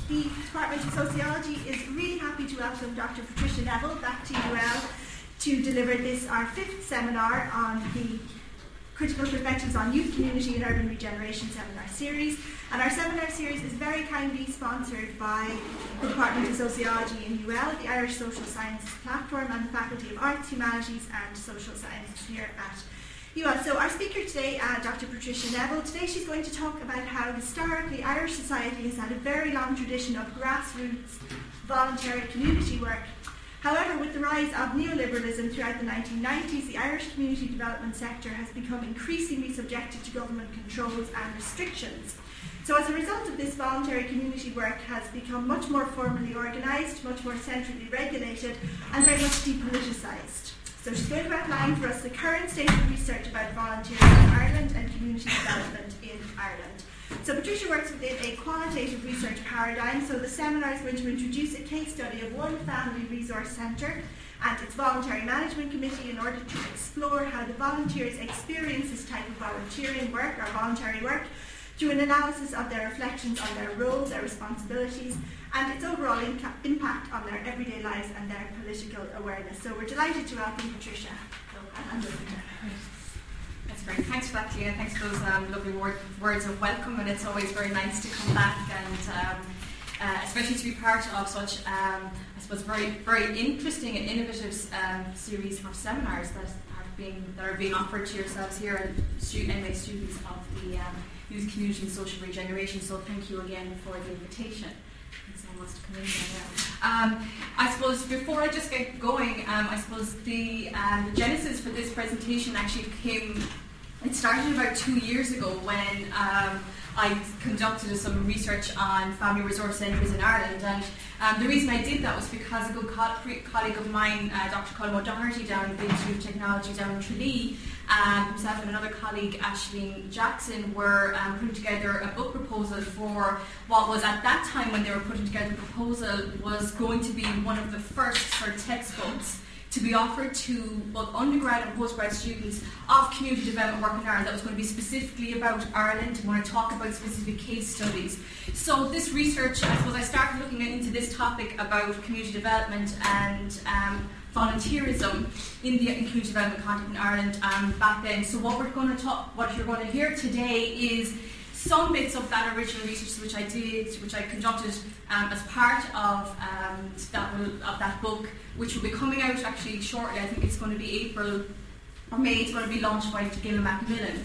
The Department of Sociology is really happy to welcome Dr. Patricia Neville back to UL to deliver our 5th seminar on the Critical Perspectives on Youth, Community and Urban Regeneration seminar series. And our seminar series is very kindly sponsored by the Department of Sociology in UL, the Irish Social Sciences Platform, and the Faculty of Arts, Humanities and Social Sciences here at UL. So our speaker today, Dr. Patricia Neville, today she's going to talk about how historically Irish society has had a very long tradition of grassroots voluntary community work. However, with the rise of neoliberalism throughout the 1990s, the Irish community development sector has become increasingly subjected to government controls and restrictions. So as a result of this, voluntary community work has become much more formally organised, much more centrally regulated, and very much depoliticised. So she's going to outline for us the current state of research about volunteering in Ireland and community development in Ireland. So Patricia works within a qualitative research paradigm, so the seminar is going to introduce a case study of one family resource centre and its voluntary management committee in order to explore how the volunteers experience this type of volunteering work or voluntary work through an analysis of their reflections on their roles, their responsibilities, and its overall impact on their everyday lives and their political awareness. So we're delighted to welcome Patricia. That's great. Thanks for that, Clea. Thanks for those lovely words of welcome, and it's always very nice to come back and especially to be part of such, I suppose, very, very interesting and innovative series of seminars that are being offered to yourselves here and MA students of the Youth, Community and Social Regeneration. So thank you again for the invitation. Someone wants to come in there. I suppose before I just get going, I suppose the genesis for this presentation actually it started about 2 years ago when I conducted some research on family resource centres in Ireland, and the reason I did that was because a good colleague of mine, Dr. Colm O'Doherty down in the Institute of Technology down in Tralee, himself and another colleague, Aisling Jackson, were putting together a book proposal for what was at that time when they were putting together the proposal was going to be one of the first sort of textbooks to be offered to both undergrad and postgrad students of community development work in Ireland that was going to be specifically about Ireland and want to talk about specific case studies. So this research, I suppose I started looking into this topic about community development and volunteerism in community development context in Ireland back then. So what you're going to hear today is some bits of that original research which I conducted as part of that book, which will be coming out actually shortly. I think it's going to be April or May. It's going to be launched by Gillian Macmillan.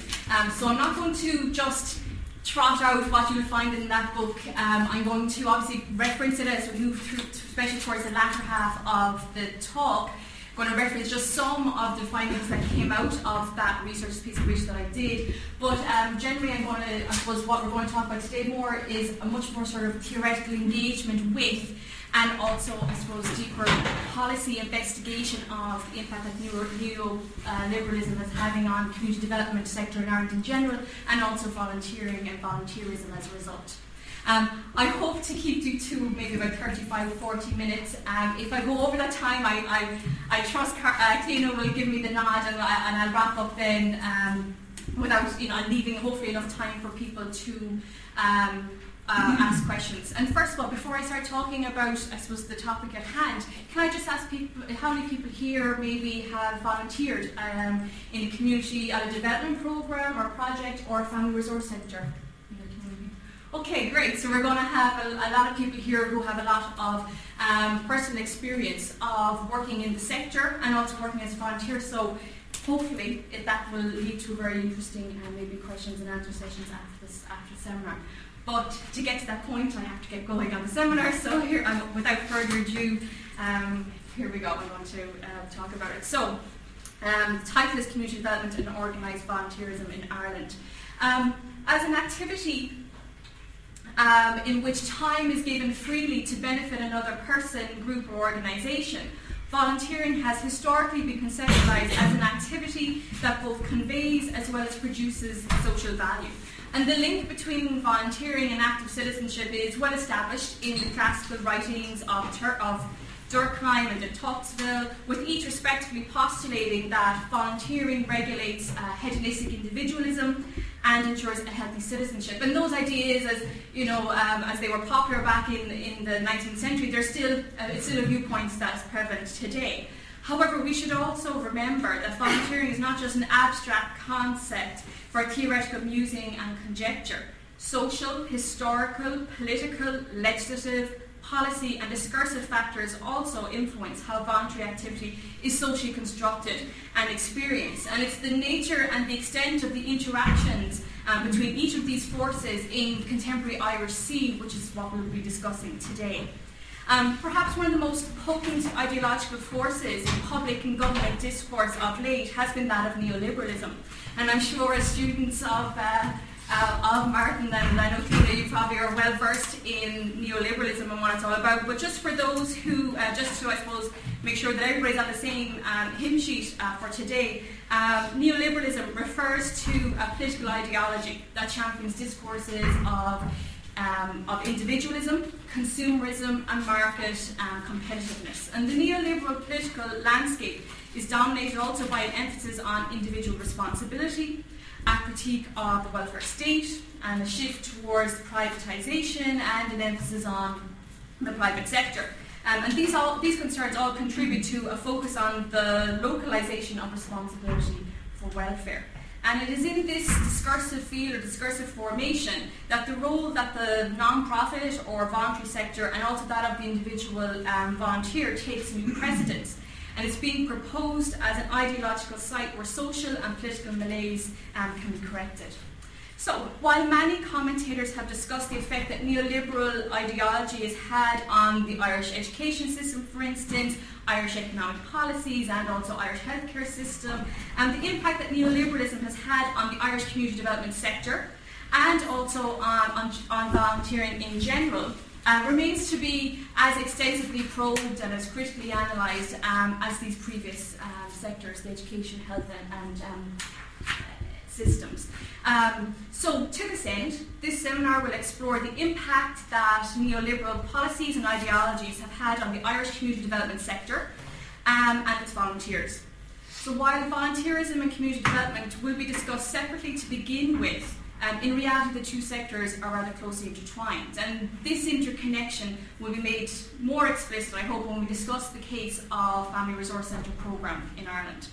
So I'm not going to just trot out what you'll find in that book. I'm going to obviously reference it as we move through, especially towards the latter half of the talk. I'm going to reference just some of the findings that came out of that piece of research that I did. But generally, I suppose what we're going to talk about today more is a much more sort of theoretical engagement with, and also, I suppose, deeper policy investigation of the impact that neoliberalism is having on community development sector in Ireland in general, and also volunteering and volunteerism as a result. I hope to keep you to maybe about 35-40 minutes. If I go over that time, I trust Clea will give me the nod, and I'll wrap up then without leaving hopefully enough time for people to ask questions. And first of all, before I start talking about, I suppose, the topic at hand, can I just ask people how many people here maybe have volunteered in a community at a development program or project or a family resource centre? Okay, great. So we're going to have a lot of people here who have a lot of personal experience of working in the sector and also working as volunteers. So hopefully that will lead to very interesting maybe questions and answer sessions after the seminar. But to get to that point, I have to get going on the seminar. So here, without further ado, here we go. I'm going to talk about it. So the title is Community Development and Organised Volunteerism in Ireland. As an activity in which time is given freely to benefit another person, group or organisation, volunteering has historically been conceptualised as an activity that both conveys as well as produces social value. And the link between volunteering and active citizenship is well established in the classical writings of Durkheim and de Tocqueville, with each respectively postulating that volunteering regulates hedonistic individualism and ensures a healthy citizenship. And those ideas, as you know, as they were popular back in the 19th century, it's still a viewpoint that's prevalent today. However, we should also remember that volunteering is not just an abstract concept for theoretical musing and conjecture. Social, historical, political, legislative, policy and discursive factors also influence how voluntary activity is socially constructed and experienced. And it's the nature and the extent of the interactions between each of these forces in contemporary Irish scene, which is what we'll be discussing today. Perhaps one of the most potent ideological forces in public and government discourse of late has been that of neoliberalism. And I'm sure as students of Martin, and I know Tina, you probably are well versed in neoliberalism and what it's all about, but just for those who, just to I suppose make sure that everybody's on the same hymn sheet for today, neoliberalism refers to a political ideology that champions discourses of individualism, consumerism and market competitiveness. And the neoliberal political landscape is dominated also by an emphasis on individual responsibility, a critique of the welfare state, and a shift towards privatisation and an emphasis on the private sector. And these concerns all contribute to a focus on the localisation of responsibility for welfare. And it is in this discursive field or discursive formation that the role that the non-profit or voluntary sector and also that of the individual volunteer takes new precedence. And it's being proposed as an ideological site where social and political malaise can be corrected. So, while many commentators have discussed the effect that neoliberal ideology has had on the Irish education system, for instance, Irish economic policies and also Irish healthcare system, and the impact that neoliberalism has had on the Irish community development sector and also on volunteering in general, remains to be as extensively probed and as critically analysed as these previous sectors, the education, health and systems. So to this end, this seminar will explore the impact that neoliberal policies and ideologies have had on the Irish community development sector and its volunteers. So while volunteerism and community development will be discussed separately to begin with, in reality the two sectors are rather closely intertwined, and this interconnection will be made more explicit, I hope, when we discuss the case of Family Resource Centre programme in Ireland.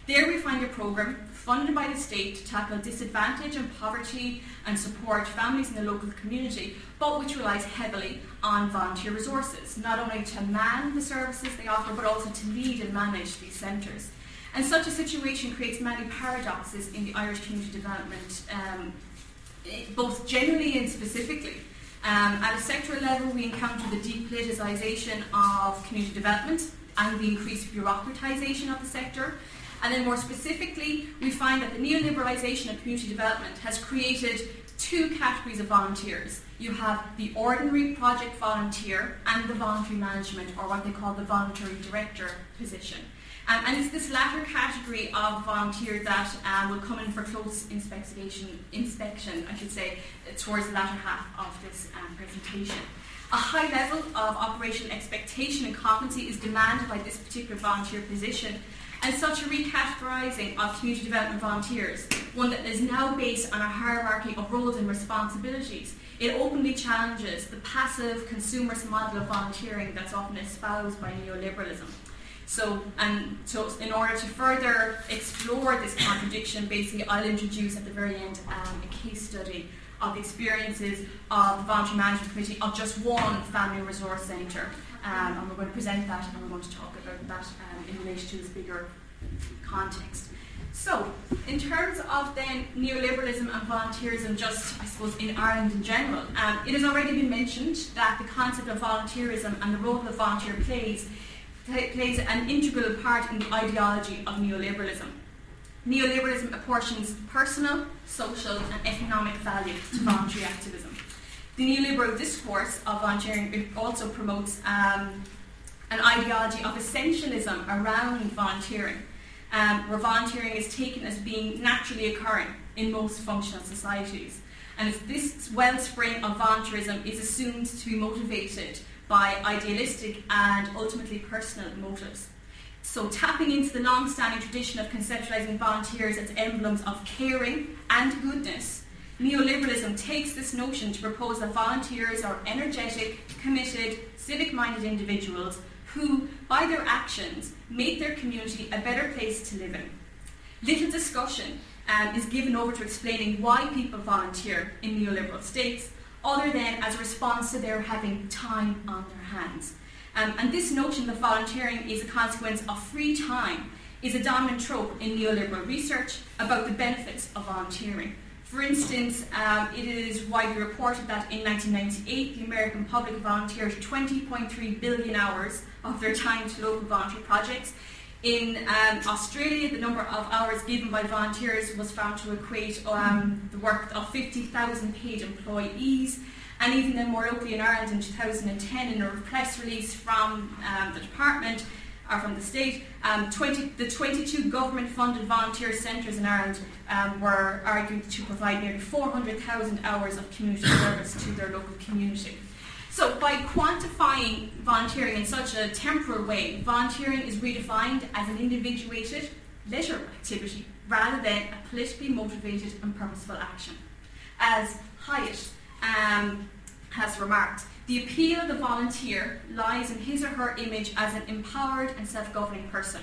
There we find a programme funded by the state to tackle disadvantage and poverty and support families in the local community, but which relies heavily on volunteer resources, not only to man the services they offer, but also to lead and manage these centres. And such a situation creates many paradoxes in the Irish community development, both generally and specifically. At a sectoral level, we encounter the depoliticisation of community development and the increased bureaucratisation of the sector. And then more specifically, we find that the neoliberalisation of community development has created two categories of volunteers. You have the ordinary project volunteer and the voluntary management, or what they call the voluntary director position. And it's this latter category of volunteer that will come in for close inspection, I should say, towards the latter half of this presentation. A high level of operational expectation and competency is demanded by this particular volunteer position, and such a recategorising of community development volunteers, one that is now based on a hierarchy of roles and responsibilities, it openly challenges the passive consumerist model of volunteering that's often espoused by neoliberalism. So in order to further explore this contradiction, basically I'll introduce at the very end a case study of the experiences of the Voluntary Management Committee of just one family resource centre. And we're going to present that and we're going to talk about that in relation to this bigger context. So, in terms of then neoliberalism and volunteerism, just I suppose in Ireland in general, it has already been mentioned that the concept of volunteerism and the role that the volunteer plays an integral part in the ideology of neoliberalism. Neoliberalism apportions personal, social and economic value to voluntary activism. The neoliberal discourse of volunteering also promotes an ideology of essentialism around volunteering, where volunteering is taken as being naturally occurring in most functional societies. And this wellspring of volunteerism is assumed to be motivated by idealistic and ultimately personal motives. So tapping into the long-standing tradition of conceptualising volunteers as emblems of caring and goodness, neoliberalism takes this notion to propose that volunteers are energetic, committed, civic-minded individuals who, by their actions, make their community a better place to live in. Little discussion is given over to explaining why people volunteer in neoliberal states, other than as a response to their having time on their hands. And this notion that volunteering is a consequence of free time is a dominant trope in neoliberal research about the benefits of volunteering. For instance, it is widely reported that in 1998, the American public volunteered 20.3 billion hours of their time to local voluntary projects. In Australia, the number of hours given by volunteers was found to equate the work of 50,000 paid employees. And even then, more locally in Ireland in 2010, in a press release from the department, or from the state, the 22 government-funded volunteer centres in Ireland were argued to provide nearly 400,000 hours of community service to their local community. So by quantifying volunteering in such a temporal way, volunteering is redefined as an individuated leisure activity rather than a politically motivated and purposeful action. As Hyatt has remarked, the appeal of the volunteer lies in his or her image as an empowered and self-governing person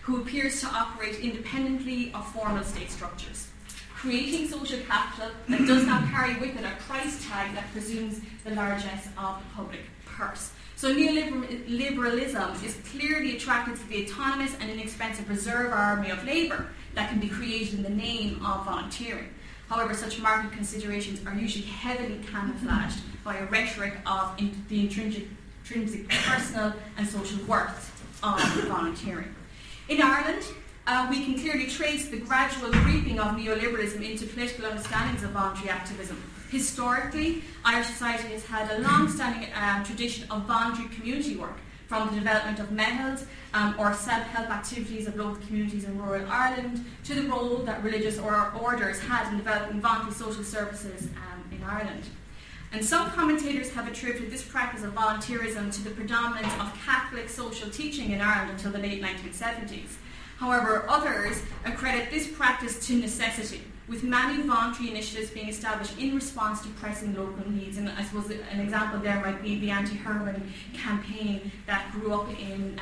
who appears to operate independently of formal state structures, creating social capital that does not carry with it a price tag that presumes the largesse of the public purse. So neoliberalism is clearly attracted to the autonomous and inexpensive reserve army of labour that can be created in the name of volunteering. However, such market considerations are usually heavily camouflaged by a rhetoric of the intrinsic personal and social worth of volunteering. In Ireland, we can clearly trace the gradual creeping of neoliberalism into political understandings of voluntary activism. Historically, Irish society has had a long-standing tradition of voluntary community work, from the development of MEHLs or self-help activities of local communities in rural Ireland to the role that religious orders had in developing voluntary social services in Ireland. And some commentators have attributed this practice of volunteerism to the predominance of Catholic social teaching in Ireland until the late 1970s. However, others accredit this practice to necessity, with many voluntary initiatives being established in response to pressing local needs. And I suppose an example there might be the anti-heroin campaign that grew up in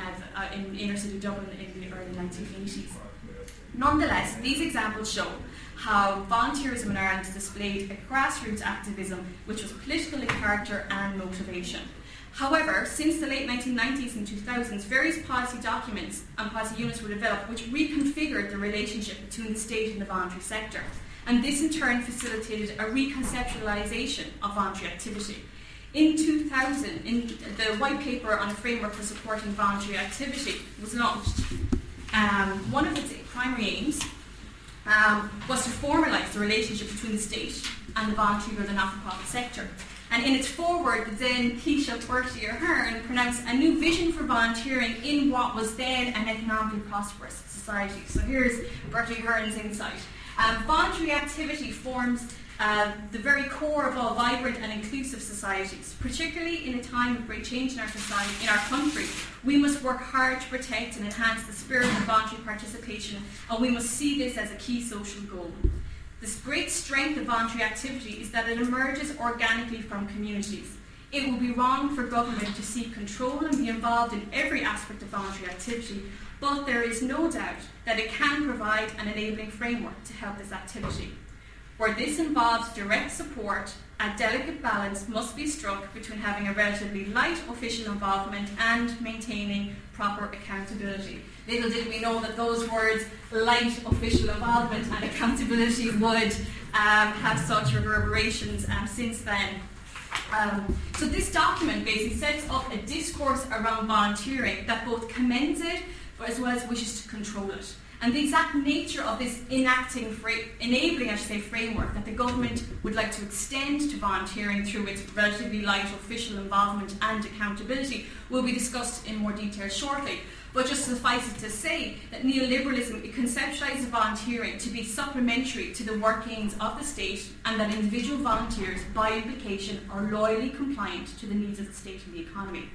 inner city Dublin in the early 1980s. Nonetheless, these examples show how volunteerism in Ireland displayed a grassroots activism which was political in character and motivation. However, since the late 1990s and 2000s, various policy documents and policy units were developed which reconfigured the relationship between the state and the voluntary sector. And this in turn facilitated a reconceptualisation of voluntary activity. In 2000, the white paper on a framework for supporting voluntary activity was launched. One of its primary aims was to formalise the relationship between the state and the voluntary or the not-for-profit sector. And in its foreword, the then Taoiseach Bertie Ahern pronounced a new vision for volunteering in what was then an economically prosperous society. So here's Bertie Ahern's insight. Voluntary activity forms the very core of all vibrant and inclusive societies. Particularly in a time of great change in our society, in our country, we must work hard to protect and enhance the spirit of voluntary participation, and we must see this as a key social goal. The great strength of voluntary activity is that it emerges organically from communities. It would be wrong for government to seek control and be involved in every aspect of voluntary activity, but there is no doubt that it can provide an enabling framework to help this activity. Where this involves direct support, a delicate balance must be struck between having a relatively light official involvement and maintaining proper accountability. Little did we know that those words, light official involvement and accountability, would have such reverberations since then. So this document basically sets up a discourse around volunteering that both commends it but as well as wishes to control it. And the exact nature of this enabling framework that the government would like to extend to volunteering through its relatively light official involvement and accountability will be discussed in more detail shortly. But just suffice it to say that neoliberalism conceptualises volunteering to be supplementary to the workings of the state, and that individual volunteers, by implication, are loyally compliant to the needs of the state and the economy.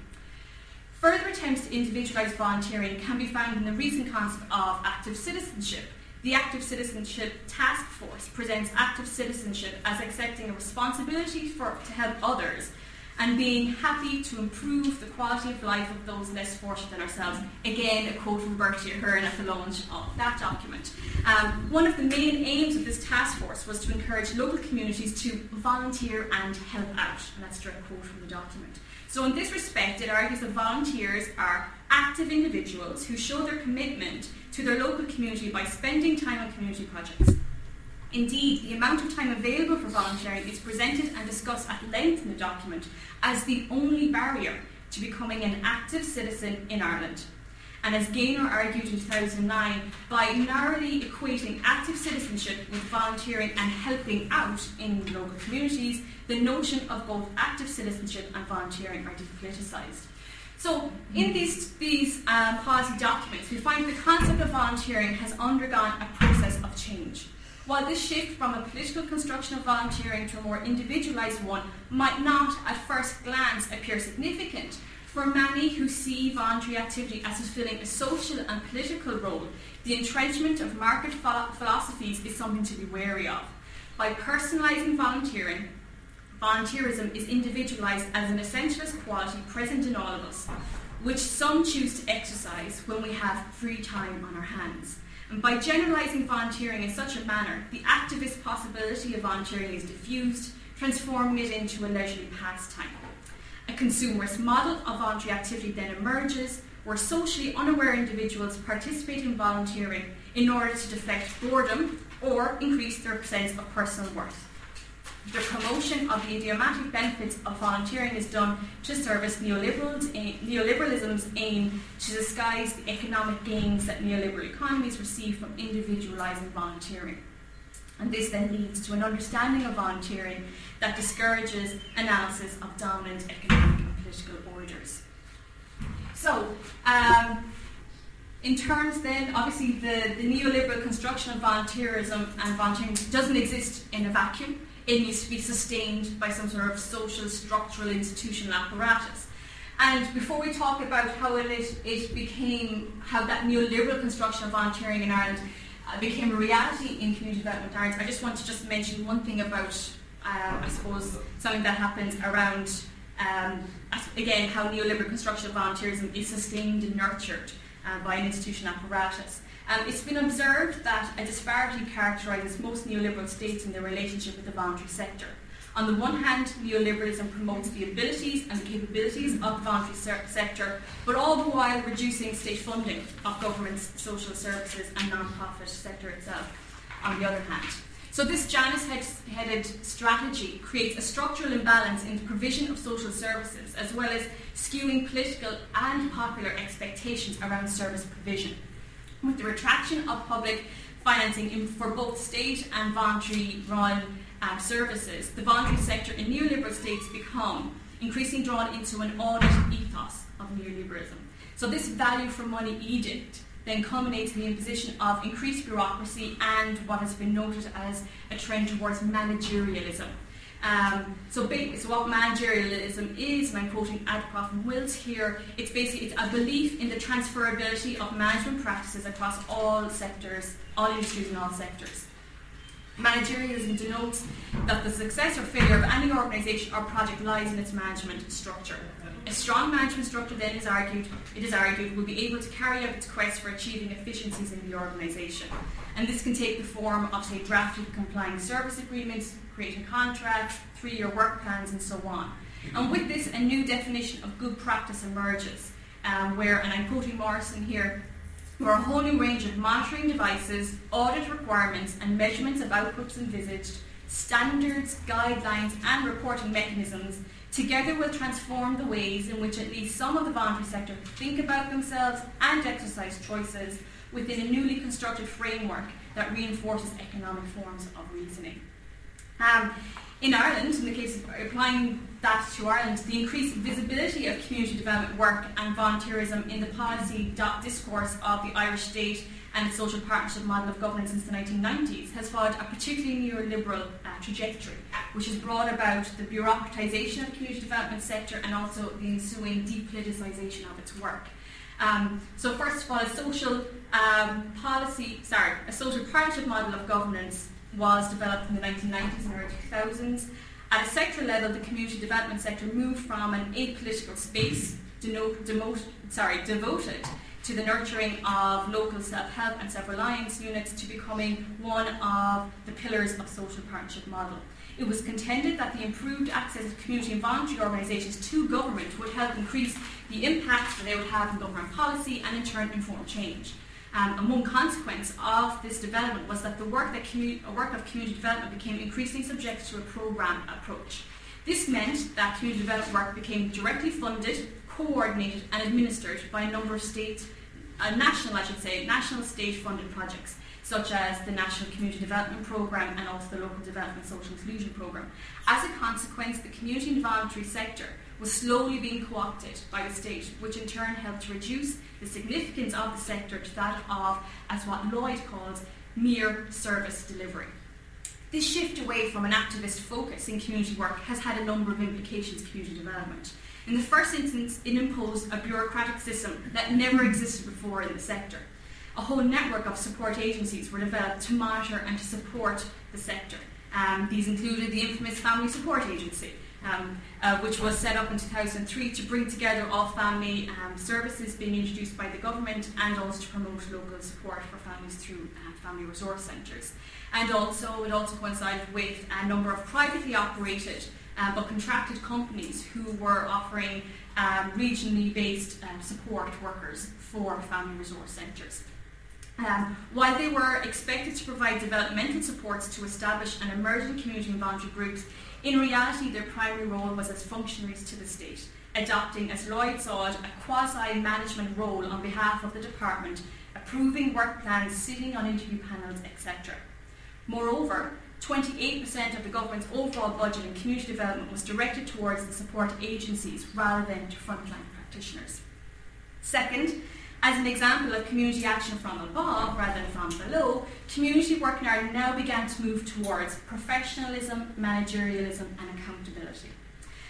Further attempts to individualise volunteering can be found in the recent concept of active citizenship. The Active Citizenship Task Force presents active citizenship as accepting a responsibility to help others and being happy to improve the quality of life of those less fortunate than ourselves. Again, a quote from Bertie Ahern at the launch of that document. One of the main aims of this task force was to encourage local communities to volunteer and help out, and that's a direct quote from the document. So in this respect, it argues that volunteers are active individuals who show their commitment to their local community by spending time on community projects. Indeed, the amount of time available for volunteering is presented and discussed at length in the document as the only barrier to becoming an active citizen in Ireland. And as Gaynor argued in 2009, by narrowly equating active citizenship with volunteering and helping out in local communities, the notion of both active citizenship and volunteering are depoliticised. So in these policy documents, we find the concept of volunteering has undergone a process of change. While this shift from a political construction of volunteering to a more individualised one might not at first glance appear significant, for many who see voluntary activity as fulfilling a social and political role, the entrenchment of market philosophies is something to be wary of. By personalising volunteering, volunteerism is individualised as an essentialist quality present in all of us, which some choose to exercise when we have free time on our hands. And by generalising volunteering in such a manner, the activist possibility of volunteering is diffused, transforming it into a leisurely pastime. A consumerist model of voluntary activity then emerges, where socially unaware individuals participate in volunteering in order to deflect boredom or increase their sense of personal worth. The promotion of the idiomatic benefits of volunteering is done to service neoliberalism's aim to disguise the economic gains that neoliberal economies receive from individualising volunteering. And this then leads to an understanding of volunteering that discourages analysis of dominant economic and political orders. So, in terms then, obviously the neoliberal construction of volunteerism and volunteering doesn't exist in a vacuum. It needs to be sustained by some sort of social, structural, institutional apparatus. And before we talk about how that neoliberal construction of volunteering in Ireland became a reality in community development in Ireland, I just want to mention one thing about, I suppose, something that happens around, again, how neoliberal construction of volunteerism is sustained and nurtured by an institutional apparatus. It's been observed that a disparity characterises most neoliberal states in their relationship with the voluntary sector. On the one hand, neoliberalism promotes the abilities and the capabilities of the voluntary sector, but all the while reducing state funding of government's social services and non-profit sector itself, on the other hand. So this Janus-headed strategy creates a structural imbalance in the provision of social services, as well as skewing political and popular expectations around service provision. With the retraction of public financing for both state and voluntary-run services, the voluntary sector in neoliberal states become increasingly drawn into an audit ethos of neoliberalism. So this value for money edict then culminates in the imposition of increased bureaucracy and what has been noted as a trend towards managerialism. So what managerialism is, and I'm quoting Adcock and Wills here, it's a belief in the transferability of management practices across all sectors, all industries and all sectors. Managerialism denotes that the success or failure of any organisation or project lies in its management structure. A strong management structure then it is argued, will be able to carry out its quest for achieving efficiencies in the organisation. And this can take the form of, say, drafting complying service agreements, creating contracts, 3-year work plans, and so on. And with this, a new definition of good practice emerges, where, and I'm quoting Morrison here, where a whole new range of monitoring devices, audit requirements, and measurements of outputs envisaged, standards, guidelines, and reporting mechanisms together will transform the ways in which at least some of the voluntary sector think about themselves and exercise choices within a newly constructed framework that reinforces economic forms of reasoning. In Ireland, in the case of applying that to Ireland, the increased visibility of community development work and volunteerism in the policy discourse of the Irish state and its social partnership model of governance since the 1990s has followed a particularly neoliberal trajectory, which has brought about the bureaucratisation of the community development sector and also the ensuing depoliticisation of its work. So first of all, a social partnership model of governance was developed in the 1990s and early 2000s. At a sector level, the community development sector moved from an apolitical space devoted to the nurturing of local self-help and self-reliance units to becoming one of the pillars of social partnership model. It was contended that the improved access of community and voluntary organisations to government would help increase the impact that they would have on government policy and in turn inform change. And one consequence of this development was that the work of community development became increasingly subject to a programme approach. This meant that community development work became directly funded, coordinated and administered by a number of national state-funded projects, such as the National Community Development Programme and also the Local Development Social Inclusion Programme. As a consequence, the community and voluntary sector was slowly being co-opted by the state, which in turn helped to reduce the significance of the sector to that of, as what Lloyd calls, mere service delivery. This shift away from an activist focus in community work has had a number of implications for community development. In the first instance, it imposed a bureaucratic system that never existed before in the sector. A whole network of support agencies were developed to monitor and to support the sector. These included the infamous Family Support Agency, which was set up in 2003 to bring together all family services being introduced by the government and also to promote local support for families through family resource centres. And it also coincided with a number of privately operated but contracted companies who were offering regionally based support workers for family resource centres. While they were expected to provide developmental supports to establish and emerging community and voluntary groups, in reality their primary role was as functionaries to the state, adopting, as Lloyd saw it, a quasi-management role on behalf of the department, approving work plans, sitting on interview panels, etc. Moreover, 28% of the government's overall budget in community development was directed towards the support agencies rather than to frontline practitioners. Second, as an example of community action from above rather than from below, community work in Ireland now began to move towards professionalism, managerialism and accountability.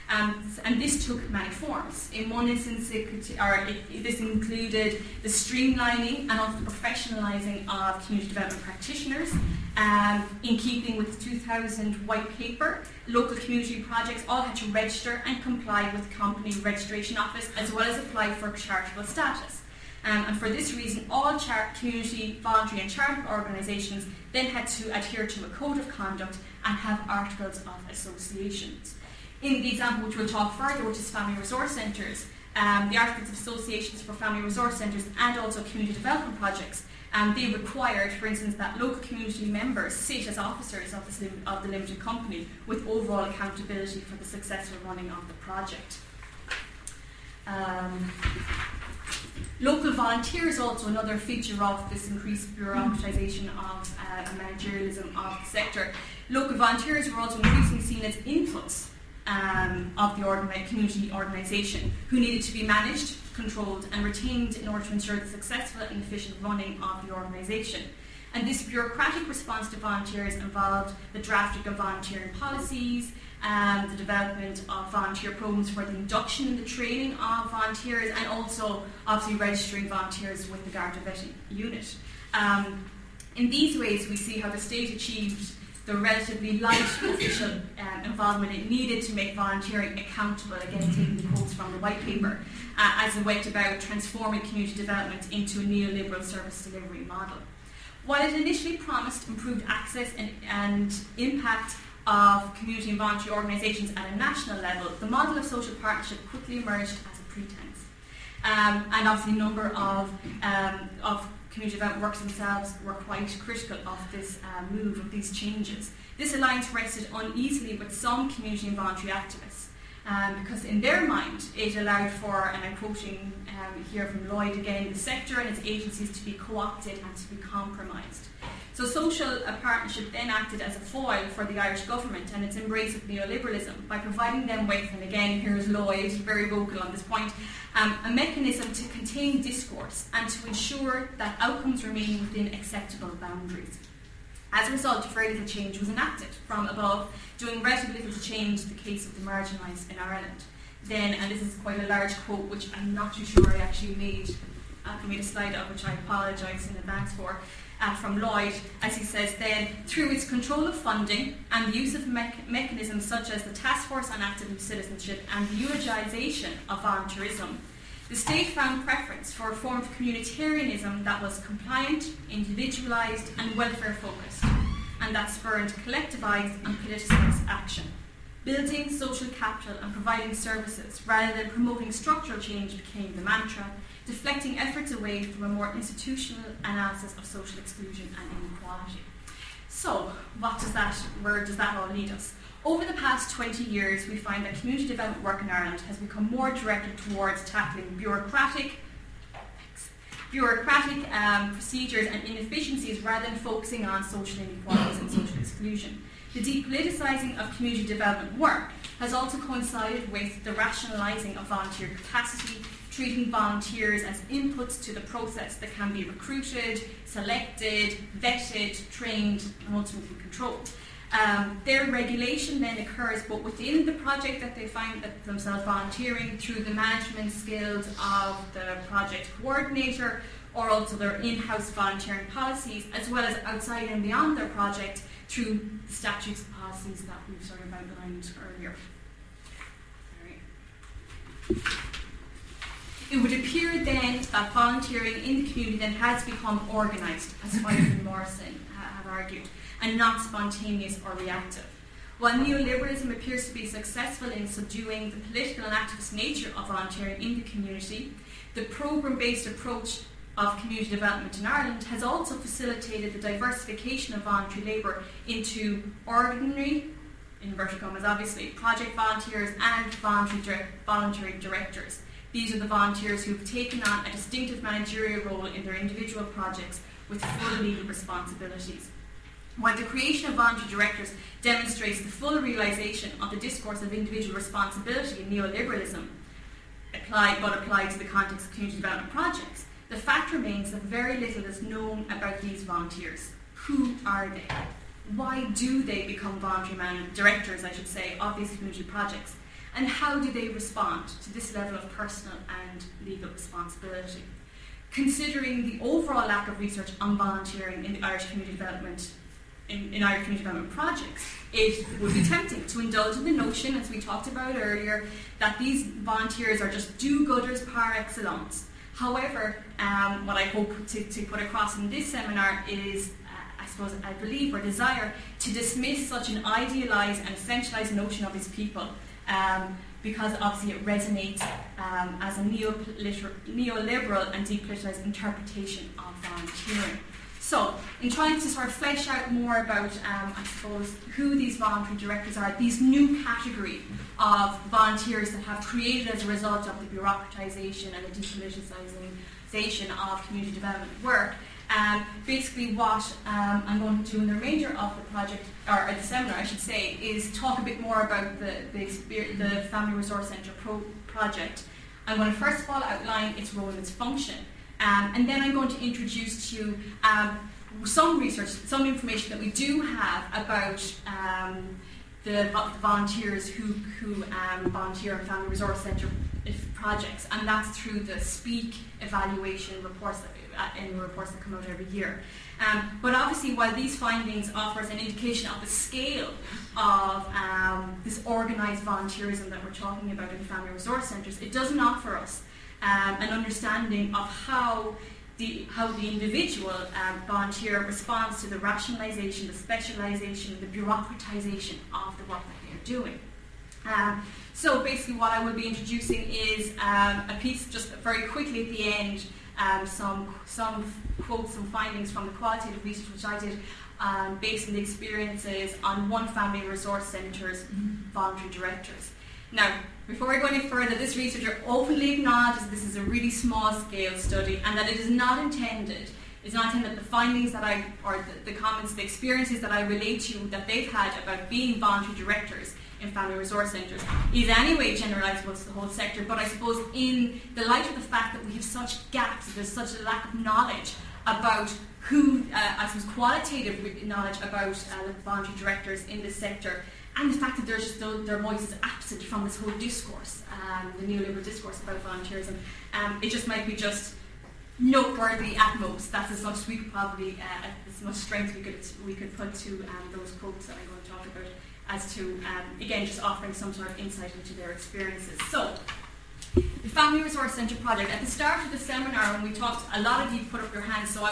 And this took many forms. In one instance, this included the streamlining and also the professionalising of community development practitioners. In keeping with the 2000 white paper, local community projects all had to register and comply with Company Registration Office as well as apply for charitable status. And for this reason, all community, voluntary and charitable organisations then had to adhere to a code of conduct and have articles of associations. In the example which we'll talk further, which is family resource centres, the articles of associations for family resource centres and also community development projects, they required, for instance, that local community members sit as officers of the limited company with overall accountability for the successful running of the project. Local volunteer is also another feature of this increased bureaucratisation of managerialism of the sector. Local volunteers were also increasingly seen as inputs of the community organisation who needed to be managed, controlled and retained in order to ensure the successful and efficient running of the organisation. And this bureaucratic response to volunteers involved the drafting of volunteering policies, the development of volunteer programs for the induction and the training of volunteers, and also obviously registering volunteers with the Garda vetting unit. In these ways we see how the state achieved the relatively light official involvement it needed to make volunteering accountable, again taking the quotes from the white paper, as it went about transforming community development into a neoliberal service delivery model. While it initially promised improved access and impact of community and voluntary organisations at a national level, the model of social partnership quickly emerged as a pretense. And obviously a number of community development works themselves were quite critical of this move, of these changes. This alliance rested uneasily with some community and voluntary activists, because in their mind it allowed for, and I'm quoting here from Lloyd again, the sector and its agencies to be co-opted and to be compromised. So social partnership then acted as a foil for the Irish government and its embrace of neoliberalism by providing them with, and again here's Lloyd, very vocal on this point, a mechanism to contain discourse and to ensure that outcomes remain within acceptable boundaries. As a result, very little change was enacted from above, doing relatively little to change the case of the marginalised in Ireland. Then, and this is quite a large quote, which I'm not too sure I actually made a slide of, which I apologise in advance for, from Lloyd, as he says then, through its control of funding and the use of mechanisms such as the Task Force on Active Citizenship and the eulogisation of volunteerism, the state found preference for a form of communitarianism that was compliant, individualised and welfare-focused, and that spurred collectivised and politicised action. Building social capital and providing services rather than promoting structural change became the mantra, deflecting efforts away from a more institutional analysis of social exclusion and inequality. So, where does that all lead us? Over the past 20 years, we find that community development work in Ireland has become more directed towards tackling bureaucratic procedures and inefficiencies rather than focusing on social inequalities and social exclusion. The depoliticising of community development work has also coincided with the rationalising of volunteer capacity, treating volunteers as inputs to the process that can be recruited, selected, vetted, trained, and ultimately controlled. Their regulation then occurs both within the project that they find that themselves volunteering through the management skills of the project coordinator, or also their in-house volunteering policies, as well as outside and beyond their project through the statutes and policies that we've sort of outlined earlier. It would appear then that volunteering in the community then has become organised, as Fife and Morrison have argued, and not spontaneous or reactive. While neoliberalism appears to be successful in subduing the political and activist nature of volunteering in the community, the programme-based approach of community development in Ireland has also facilitated the diversification of voluntary labour into ordinary, in inverted commas obviously, project volunteers and voluntary directors. These are the volunteers who have taken on a distinctive managerial role in their individual projects with full legal responsibilities. While the creation of voluntary directors demonstrates the full realisation of the discourse of individual responsibility in neoliberalism, applied to the context of community development projects, the fact remains that very little is known about these volunteers. Who are they? Why do they become voluntary directors, I should say, of these community projects? And how do they respond to this level of personal and legal responsibility? Considering the overall lack of research on volunteering in the Irish community development in Irish community development projects, it would be tempting to indulge in the notion, as we talked about earlier, that these volunteers are just do-gooders par excellence. However, what I hope to put across in this seminar is, I believe, or desire to dismiss such an idealised and essentialised notion of these people, because obviously it resonates as a neoliberal and depoliticised interpretation of volunteering. So, in trying to sort of flesh out more about, who these voluntary directors are, these new category of volunteers that have created as a result of the bureaucratisation and the depoliticisation of community development work, basically what I'm going to do in the remainder of the project, or the seminar I should say, is talk a bit more about the Family Resource Centre project. I'm going to first of all outline its role and its function. And then I'm going to introduce to you some research, some information that we do have about the volunteers who volunteer in Family Resource Centre projects, and that's through the SPEAK evaluation reports that come out every year. But obviously, while these findings offer us an indication of the scale of this organised volunteerism that we're talking about in family resource centres, it doesn't offer us an understanding of how the individual volunteer responds to the rationalisation, the specialisation, the bureaucratisation of the work that they are doing. So basically what I will be introducing is a piece, just very quickly at the end, some quotes, some findings from the qualitative research which I did based on the experiences on one family resource centre's voluntary directors. Now, before I go any further, this researcher openly acknowledges this is a really small scale study and that it is not intended is not intended that the findings that the comments, the experiences that I relate to that they've had about being voluntary directors in family resource centres is anyway generalisable to the whole sector. But I suppose in the light of the fact that we have such gaps, there's such a lack of knowledge about who, I suppose, qualitative knowledge about voluntary directors in this sector, and the fact that there's just their voice is absent from this whole discourse, the neoliberal discourse about volunteerism, it just might be just noteworthy at most. That's as much we could probably, as much strength we could put to those quotes that I'm going to talk about, as to again just offering some sort of insight into their experiences. So, the Family Resource Centre project. At the start of the seminar, when we talked, a lot of you put up your hands. So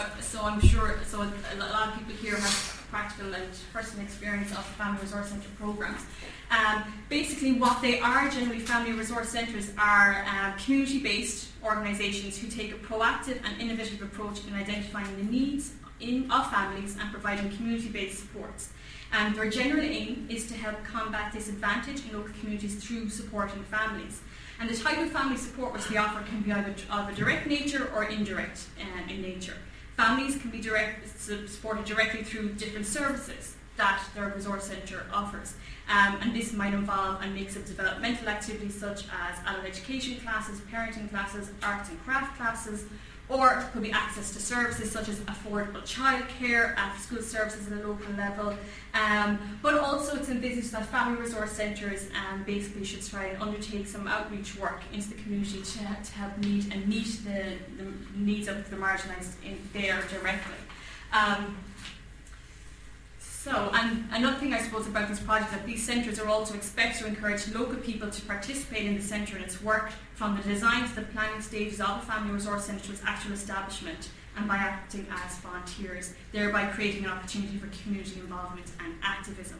I'm sure. So a lot of people here have practical and personal experience of Family Resource Centre programs. Basically, what they are generally, Family Resource Centres are community-based organisations who take a proactive and innovative approach in identifying the needs of families and providing community-based supports. And their general aim is to help combat disadvantage in local communities through supporting families. And the type of family support which they offer can be either of a direct nature or indirect in nature. Families can be supported directly through different services that their resource centre offers. And this might involve a mix of developmental activities such as adult education classes, parenting classes, arts and craft classes, or it could be access to services such as affordable childcare, after-school services at a local level. But also it's envisaged that family resource centres basically should try and undertake some outreach work into the community to help meet the needs of the marginalised there directly. And another thing I suppose about this project, that these centres are also expected to encourage local people to participate in the centre and its work from the design to the planning stages of a family resource centre to its actual establishment, and by acting as volunteers, thereby creating an opportunity for community involvement and activism.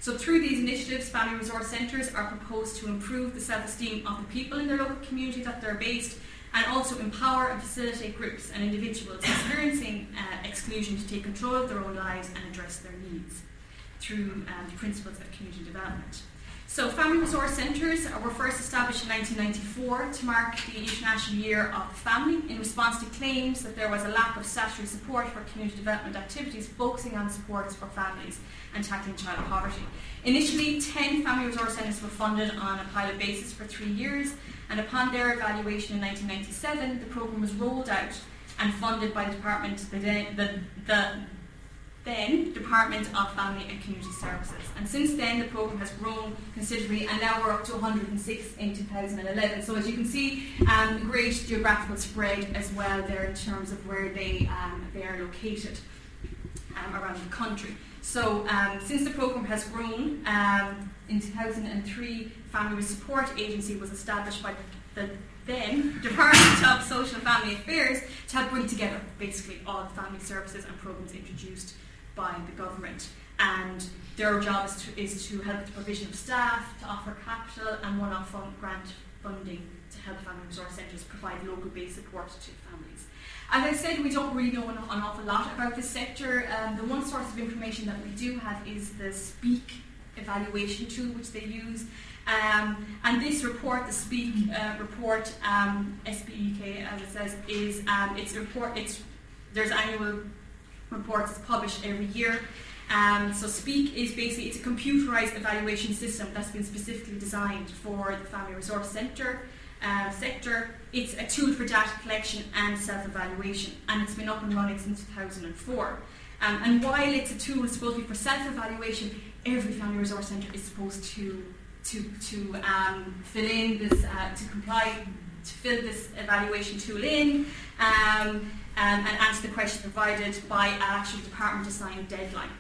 So through these initiatives, family resource centres are proposed to improve the self-esteem of the people in their local community that they're based, and also empower and facilitate groups and individuals experiencing exclusion to take control of their own lives and address their needs through the principles of community development. So family resource centres were first established in 1994 to mark the International Year of the Family in response to claims that there was a lack of statutory support for community development activities focusing on supports for families and tackling child poverty. Initially, 10 family resource centres were funded on a pilot basis for 3 years, and upon their evaluation in 1997, the programme was rolled out and funded by the then Department of Family and Community Services. And since then, the programme has grown considerably, and now we're up to 106 in 2011. So as you can see, great geographical spread as well there in terms of where they are located around the country. So since the programme has grown, in 2003, Family Support Agency was established by the then Department of Social and Family Affairs to help bring together basically all the family services and programmes introduced by the government. And their job is to help with the provision of staff, to offer capital and one-off grant funding to help family resource centres provide local-based support to families. As I said, we don't really know an awful lot about this sector. The one source of information that we do have is the SPEAK evaluation tool which they use. And this report, the SPEAK report, SPEK as it says, is there's annual reports that's published every year. So SPEAK is basically, it's a computerised evaluation system that's been specifically designed for the family resource centre sector. It's a tool for data collection and self-evaluation, and it's been up and running since 2004. And while it's a tool supposed to be for self-evaluation, every family resource centre is supposed to fill in this, to fill this evaluation tool in, and answer the question provided by an actual department-assigned deadline.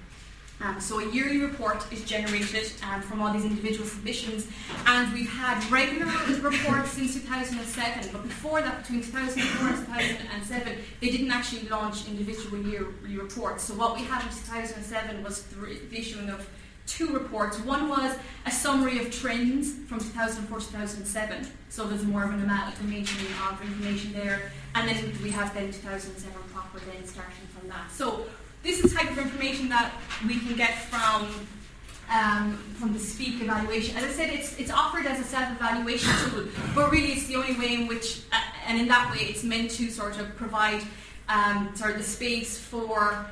So a yearly report is generated from all these individual submissions, and we've had regular reports since 2007, but before that, between 2004 and 2007, they didn't actually launch individual yearly reports. So what we had in 2007 was the issuing of 2 reports. One was a summary of trends from 2004 to 2007, so there's more of an amalgamation of information there, and then we have then 2007 proper then starting from that. So this is the type of information that we can get from the SPEAK evaluation. As I said, it's offered as a self-evaluation tool, but really it's the only way in which, and in that way it's meant to sort of provide sort of the space for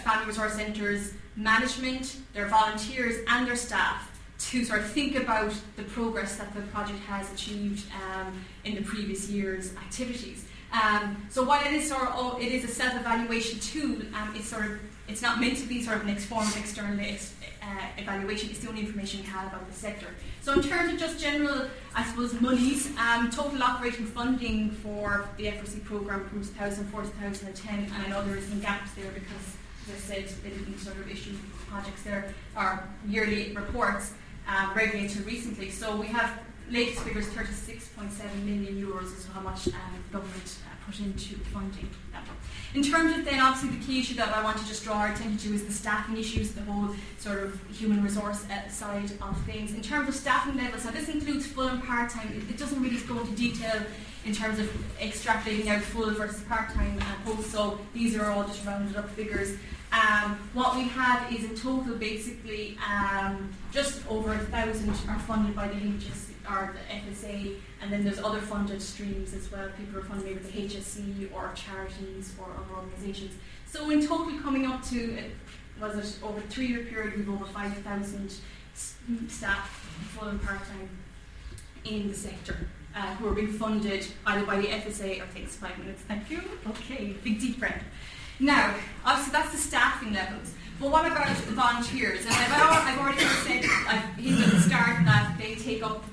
family resource centres management, their volunteers and their staff to sort of think about the progress that the project has achieved in the previous year's activities. So while it is it is a self-evaluation tool, it's not meant to be sort of an form of external evaluation. It's the only information we have about the sector. So in terms of just general, I suppose, monies, total operating funding for the FRC programme from 2004 to 2010, and I know there is some gaps there because, as I said, they didn't sort of issue projects there, or yearly reports regularly until recently. So we have latest figures, 36.7 million euros is how much government put into funding that. In terms of then, obviously, the key issue that I want to just draw our attention to is the staffing issues, the whole sort of human resource side of things. In terms of staffing levels, now this includes full and part-time. It doesn't really go into detail in terms of extrapolating out full versus part-time posts, so these are all just rounded up figures. What we have is in total, basically, just over 1,000 are funded by the HS or the FSA, and then there's other funded streams as well. People are funded with the HSC or charities or other organisations. So in total, coming up to, over a 3-year period, we've over 5,000 staff, full and part-time, in the sector, who are being funded either by the FSA or takes 5 minutes. Thank you. Okay, big deep breath. Now, obviously that's the staffing levels. But what about the volunteers? And I've already said, I've hinted at the start that they take up,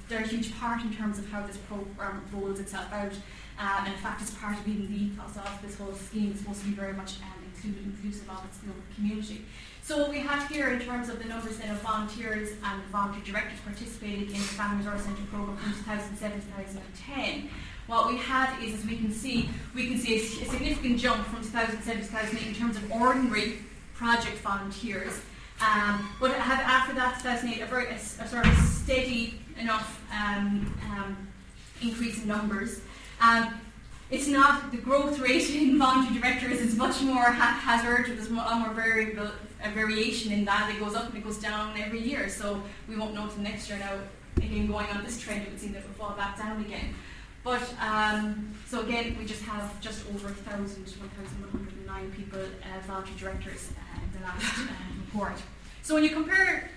they're a huge part in terms of how this programme rolls itself out. And in fact, it's part of even the ethos of this whole scheme. It's supposed to be very much inclusive of its community. So what we have here in terms of the numbers then of volunteers and voluntary directors participated in the Family Resource Centre programme from 2007 to 2010. What we have is, as we can see a significant jump from 2007 to 2008 in terms of ordinary project volunteers. But after that, 2008, a sort of steady enough increase in numbers. It's not, the growth rate in voluntary directors is much more haphazard. There's a lot more variation in that. It goes up and it goes down every year. So we won't know until next year now. Again, going on this trend, it would seem that it will fall back down again. But, so again, we just have just over 1,109 people, voluntary directors in the last report. So when you compare,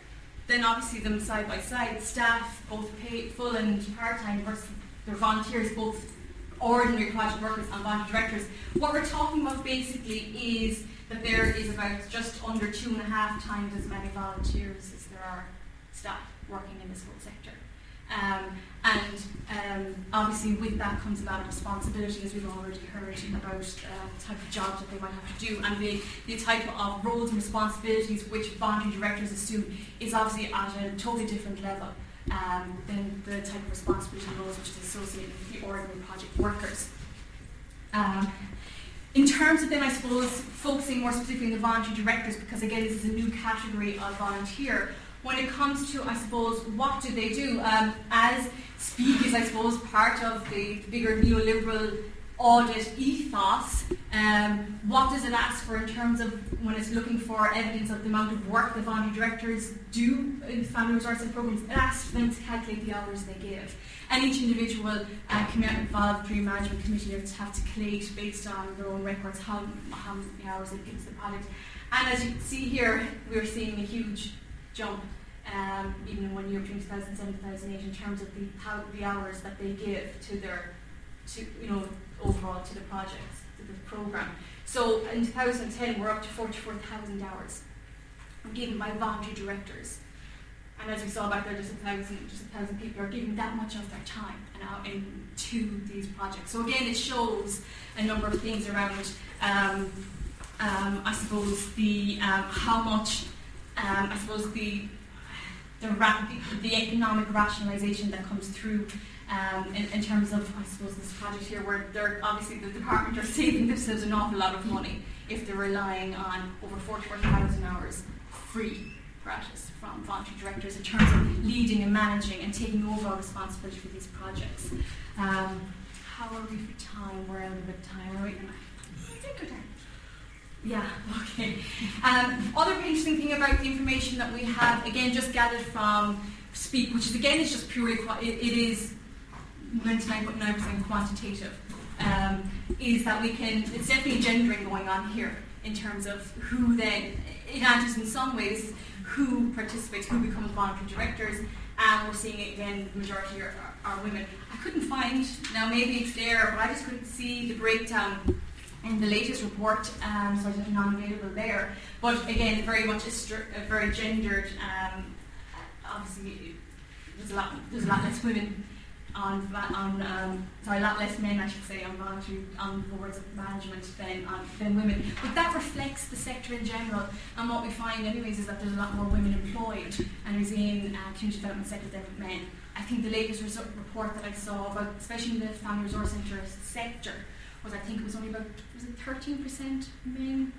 then obviously them side by side, staff, both paid, full and part-time, versus their volunteers, both ordinary project workers and voluntary directors, what we're talking about basically is that there is about just under 2.5 times as many volunteers as there are staff working in this whole sector. Obviously with that comes a lot of responsibility, as we've already heard, about the type of jobs that they might have to do, and the type of roles and responsibilities which voluntary directors assume is obviously at a totally different level than the type of responsibility and roles which is associated with the ordinary project workers. In terms of then, I suppose, focusing more specifically on the voluntary directors, because again this is a new category of volunteer, when it comes to, I suppose, what do they do? As speak is, I suppose, part of the bigger neoliberal audit ethos, what does it ask for in terms of when it's looking for evidence of the amount of work the voluntary directors do in family resource and programs? It asks them to calculate the hours they give. And each individual voluntary management committee have to collate, based on their own records, how many hours they give to the project. And as you can see here, we're seeing a huge jump, even in 1 year between 2007 and 2008, in terms of the hours that they give overall to the projects, to the programme. So in 2010, we're up to 44,000 hours given by voluntary directors. And as we saw back there, just 1,000 people are giving that much of their time to these projects. So again, it shows a number of things around, I suppose, how much, I suppose, the economic rationalisation that comes through in terms of, I suppose, this project here, where they're obviously the department are saving themselves an awful lot of money if they're relying on over 44,000 hours free practice from voluntary directors in terms of leading and managing and taking overall responsibility for these projects. How are we for time? We're out of time, are we? I think we're done. Yeah, okay. Other interesting thing about the information that we have, again, just gathered from Speak, which is, again, is just purely, it is 99.9% quantitative. is that it's definitely gendering going on here in terms of who then, it answers in some ways who participates, who becomes voluntary directors, and we're seeing it again, the majority are women. I couldn't find, now maybe it's there, but I just couldn't see the breakdown in the latest report, so it's non-available there. But again, very much a very gendered, obviously there's a lot less women a lot less men, I should say, on boards of management than women. But that reflects the sector in general. And what we find, anyways, is that there's a lot more women employed and is in community development sector than men. I think the latest report that I saw about, especially in the family resource centre sector, was I think it was only about 13% men,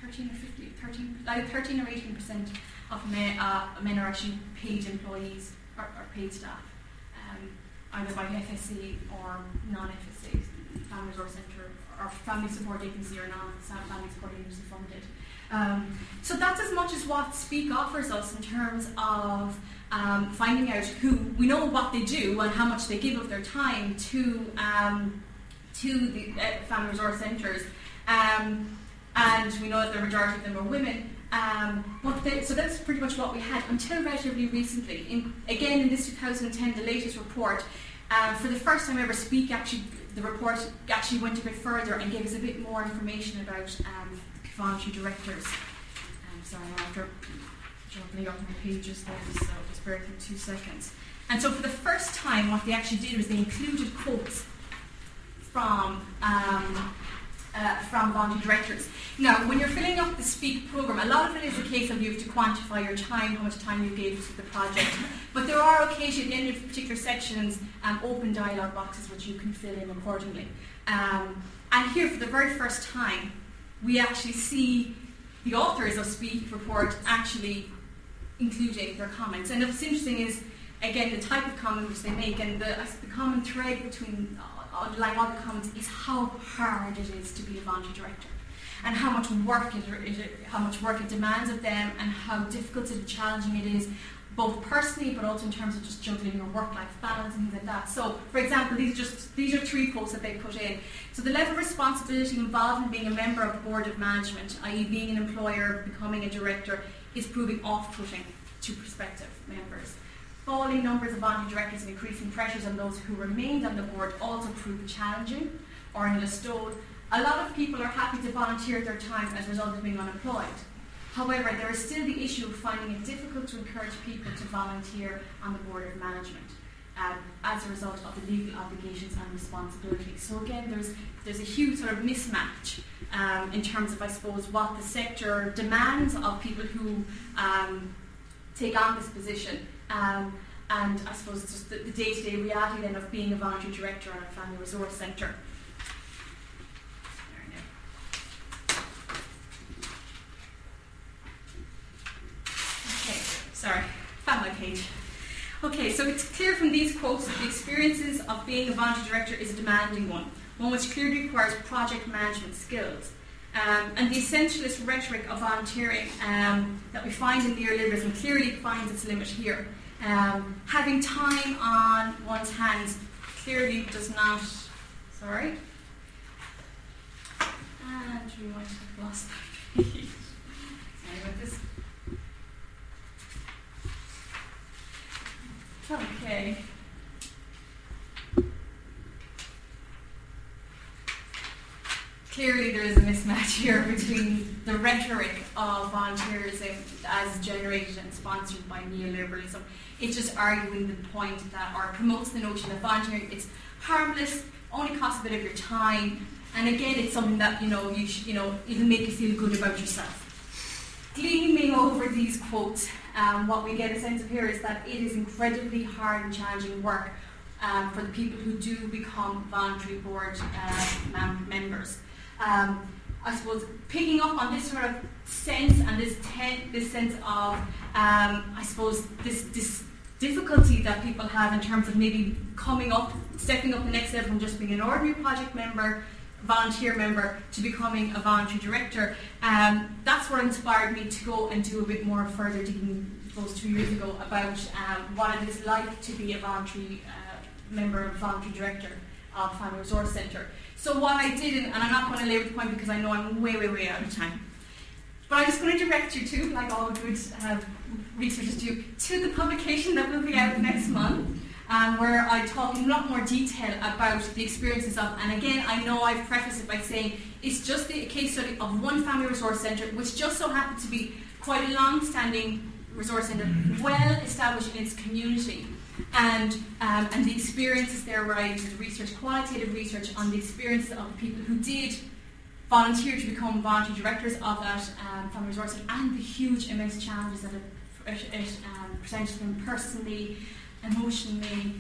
13 or 18% of men are actually paid employees or paid staff. Either by FSC or non-FSC, family resource centre or family support agency or non-family support agency funded. So that's as much as what Speak offers us in terms of finding out who, we know what they do and how much they give of their time to the family resource centres, and we know that the majority of them are women. So that's pretty much what we had until relatively recently. In this 2010, the latest report, for the first time ever, the report actually went a bit further and gave us a bit more information about voluntary directors. Sorry, after jumping up my pages there, so just bear with me 2 seconds. And so for the first time, what they actually did was they included quotes from voluntary directors. Now, when you're filling up the Speak programme, a lot of it is a case of you have to quantify your time, how much time you gave to the project. But there are occasionally, at the end of particular sections, open dialogue boxes which you can fill in accordingly. And here, for the very first time, we actually see the authors of Speak report actually including their comments. And what's interesting is, again, the type of comment which they make, and the common thread between underlying all the comments is how hard it is to be a voluntary director, and how much work it demands of them, and how difficult and challenging it is, both personally but also in terms of just juggling your work-life balance and things like that. So, for example, these are 3 quotes that they put in. So, the level of responsibility involved in being a member of the board of management, i.e., being an employer, becoming a director, is proving off-putting to prospective members. Falling numbers of voluntary directors and increasing pressures on those who remained on the board also proved challenging. Or in Listowel, a lot of people are happy to volunteer their time as a result of being unemployed. However, there is still the issue of finding it difficult to encourage people to volunteer on the board of management as a result of the legal obligations and responsibilities. So again, there's a huge sort of mismatch in terms of, I suppose, what the sector demands of people who take on this position. And I suppose just the day-to-day reality then of being a voluntary director on a family resource centre. Okay, sorry, found my page. Okay, so it's clear from these quotes that the experiences of being a voluntary director is a demanding one which clearly requires project management skills. And the essentialist rhetoric of volunteering that we find in neoliberalism clearly finds its limit here. Having time on one's hands clearly does not. Sorry. And we might have lost that page. Sorry about this. Okay. Clearly there is a mismatch here between the rhetoric of volunteerism as generated and sponsored by neoliberalism. It's just arguing the point that, or promotes the notion that volunteering, it's harmless, only costs a bit of your time, and again it's something that it'll make you feel good about yourself. Gleaming over these quotes, what we get a sense of here is that it is incredibly hard and challenging work for the people who do become voluntary board members. I suppose picking up on this sort of sense and this sense of I suppose this difficulty that people have in terms of maybe stepping up the next level from just being an ordinary project member, volunteer member, to becoming a voluntary director. That's what inspired me to go and do a bit more further digging those 2 years ago about what it is like to be a voluntary member, voluntary director. of Family Resource Centre. So what I did, and I'm not going to labour the point because I know I'm way out of time, but I'm just going to direct you to, like all good researchers do, to the publication that will be out next month, where I talk in a lot more detail about the experiences of, and again, I know I've prefaced it by saying it's just the case study of one family resource centre, which just so happens to be quite a long-standing resource centre, well established in its community. And the experiences there, where I did research, qualitative research on the experiences of the people who did volunteer to become voluntary directors of that family resource centre, and the huge, immense challenges that it presented them personally, emotionally,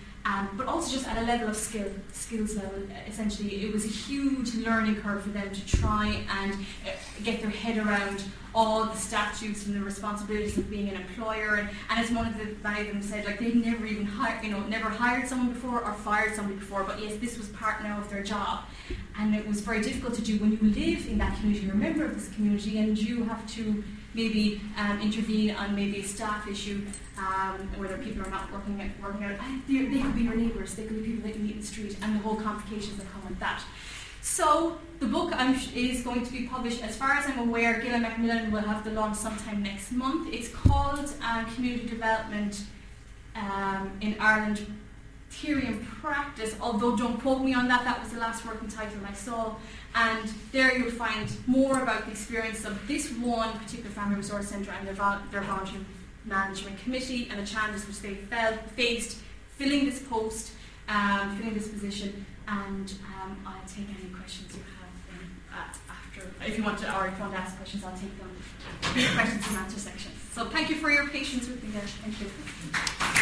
but also just at a level of skills level. Essentially, it was a huge learning curve for them to try and get their head around all the statutes and the responsibilities of being an employer. And as many of them said, like they'd never even never hired someone before or fired somebody before, but yes, this was part now of their job. And it was very difficult to do when you live in that community, you're a member of this community, and you have to maybe intervene on maybe a staff issue where people are not working out. They could be your neighbours, they could be people that you meet in the street, and the whole complications that come with that. So the book is going to be published, as far as I'm aware, Gillian Macmillan will have the launch sometime next month. It's called Community Development in Ireland, Theory and Practice, although don't quote me on that, that was the last working title I saw. And there you'll find more about the experience of this one particular family resource centre and their voluntary management committee, and the challenges which they faced filling this post, filling this position. And I'll take any questions you have after. If you want to ask questions, I'll take them in the questions and answer section. So thank you for your patience with me there. Thank you.